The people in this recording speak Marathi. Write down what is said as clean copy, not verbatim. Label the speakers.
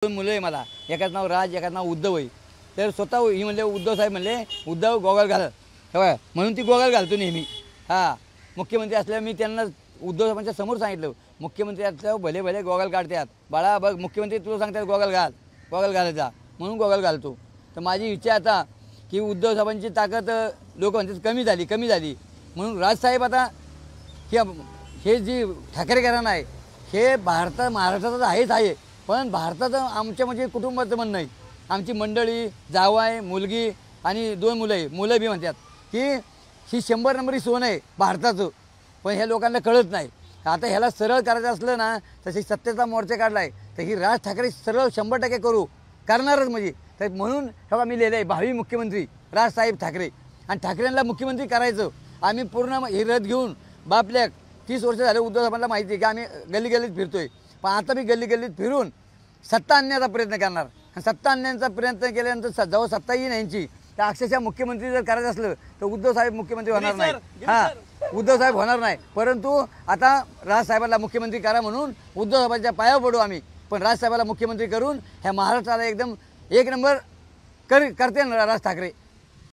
Speaker 1: दोन मुलं आहे मला, एकाचं नाव राज, एकाचं नाव उद्धव आहे. तर स्वतः ही म्हणले उद्धव साहेब म्हणले उद्धव गॉगल घाल तेव्हा, म्हणून ती गॉगल घालतो नेहमी. हां, मुख्यमंत्री असल्यावर मी त्यांना उद्धव साहेबांच्या समोर सांगितलं, मुख्यमंत्री असल्यावर भले भले गॉगल काढतात, बाळा बघ मुख्यमंत्री तुला सांगतात गॉगल घाल, गॉगल घालायचा, म्हणून गॉगल घालतो. तर माझी इच्छा आता की उद्धव साहेबांची ताकद लोक म्हणतात कमी झाली म्हणून राजसाहेब आता हे जी ठाकरे घराणं आहे हे महाराष्ट्राचं आहेच आहे, पण भारताचं आमच्या म्हणजे कुटुंबाचं म्हणणं नाही. आमची मंडळी, जावई, मुलगी आणि 2 मुलं आहे, मुलं बी म्हणतात की ही 100 नंबरी सोन आहे भारताचं, पण ह्या लोकांना कळत नाही. आता ह्याला सरळ करायचं असलं ना तशी सत्तेचा मोर्चा काढला आहे तर ही राज ठाकरे सरळ 100% करणारच म्हणजे. तर म्हणून हे मी लिहिलं आहे भावी मुख्यमंत्री राजसाहेब ठाकरे, आणि ठाकरेंना मुख्यमंत्री करायचं. आम्ही पूर्ण ही रथ घेऊन बापल्या 30 वर्ष झाले उद्धव साहेबांना माहिती आहे की आम्ही गल्लीगल्लीत फिरतोय, पण आता मी गल्लीगल्लीत फिरून सत्ता आणण्याचा प्रयत्न करणार. आणि सत्ता आणण्याचा प्रयत्न केल्यानंतर जेव्हा सत्ता येईल यांची तर अक्षरशः मुख्यमंत्री जर करायचं असलं तर उद्धव साहेब मुख्यमंत्री होणार नाही. हां, उद्धव साहेब होणार नाही, परंतु आता राजसाहेबांना मुख्यमंत्री करा म्हणून उद्धव साहेबांच्या पायावर पडू आम्ही, पण राजसाहेबाला मुख्यमंत्री करून ह्या महाराष्ट्राला एकदम 1 नंबर करते ना राज ठाकरे.